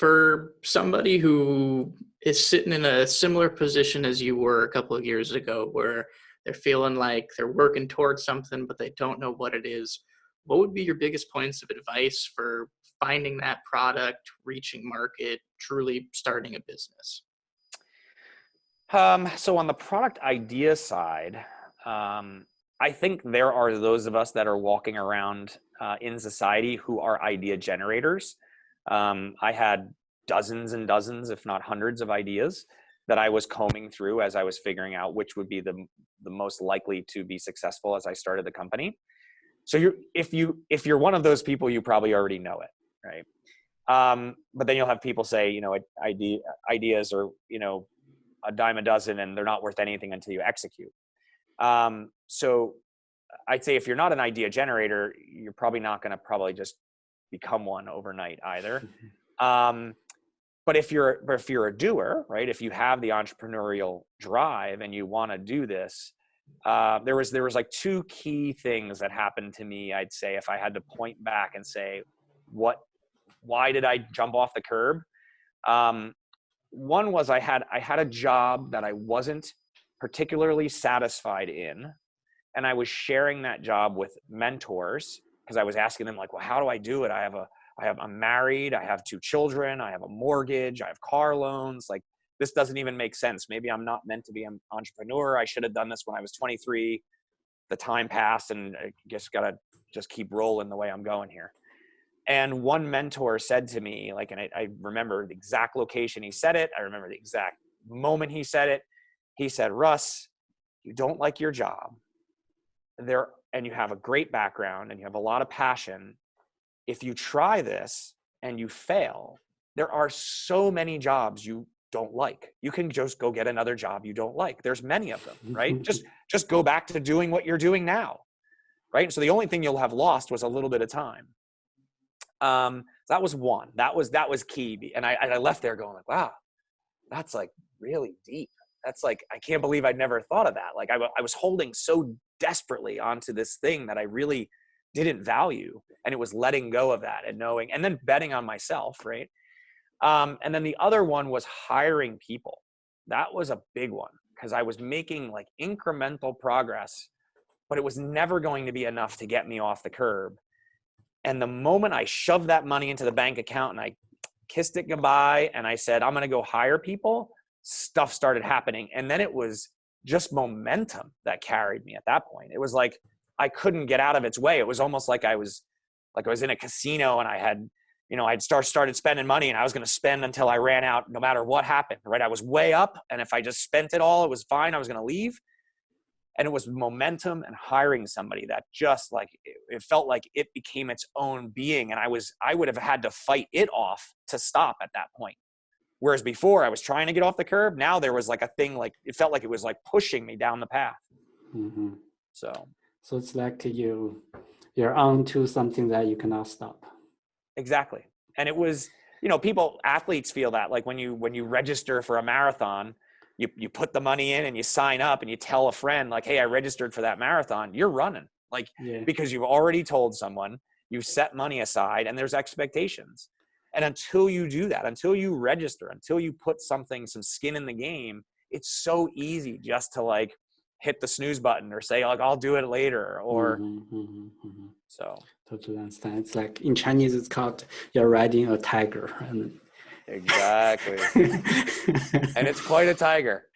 For somebody who is sitting in a similar position as you were a couple of years ago, where they're feeling like they're working towards something, but they don't know what it is, what would be your biggest points of advice for finding that product, reaching market, truly starting a business? So on the product idea side, I think there are those of us that are walking around in society who are idea generators. I had dozens and dozens, if not hundreds of ideas that I was combing through as I was figuring out which would be the most likely to be successful as I started the company. So if you're one of those people, you probably already know it, right? But then you'll have people say, ideas are, a dime a dozen and they're not worth anything until you execute. So I'd say if you're not an idea generator, you're probably not going to probably just become one overnight either. But if you're a doer, right? If you have the entrepreneurial drive and you want to do this, there was like two key things that happened to me. I'd say if I had to point back and say, why did I jump off the curb? One was I had a job that I wasn't particularly satisfied in, and I was sharing that job with mentors because I was asking them like, well, how do I do it? I'm married, I have 2 children, I have a mortgage, I have car loans. Like, this doesn't even make sense. Maybe I'm not meant to be an entrepreneur. I should have done this when I was 23. The time passed, and I guess gotta just keep rolling the way I'm going here. And one mentor said to me, like, and I remember the exact location he said it. I remember the exact moment he said it. He said, Russ, you don't like your job and you have a great background and you have a lot of passion. If you try this and you fail, there are so many jobs you don't like. You can just go get another job you don't like. There's many of them, right? Just go back to doing what you're doing now, right? So the only thing you'll have lost was a little bit of time. That was one. That was key. And I left there going like, wow, that's like really deep. That's like, I can't believe I'd never thought of that. Like I was holding so desperately onto this thing that I really didn't value. And it was letting go of that and knowing, and then betting on myself. Right. And then the other one was hiring people. That was a big one because I was making like incremental progress, but it was never going to be enough to get me off the curb. And the moment I shoved that money into the bank account and I kissed it goodbye and I said, I'm going to go hire people, stuff started happening. And then it was just momentum that carried me at that point. It was like I couldn't get out of its way. It was almost like I was in a casino and I had, I'd started spending money and I was going to spend until I ran out no matter what happened, right? I was way up, and if I just spent it all, it was fine. I was going to leave. And it was momentum and hiring somebody that just like, it felt like it became its own being. And I would have had to fight it off to stop at that point. Whereas before I was trying to get off the curb. Now there was like a thing, like it felt like it was like pushing me down the path. Mm-hmm. So it's like you're on to something that you cannot stop. Exactly. And it was, athletes feel that like when you register for a marathon, you put the money in and you sign up and you tell a friend like, hey, I registered for that marathon. You're running because you've already told someone, you've set money aside, and there's expectations. And until you do that, until you register, until you put some skin in the game, it's so easy just to like hit the snooze button or say like, I'll do it later. Or so. Totally understand. It's like in Chinese, it's called you're riding a tiger. Exactly. And it's quite a tiger.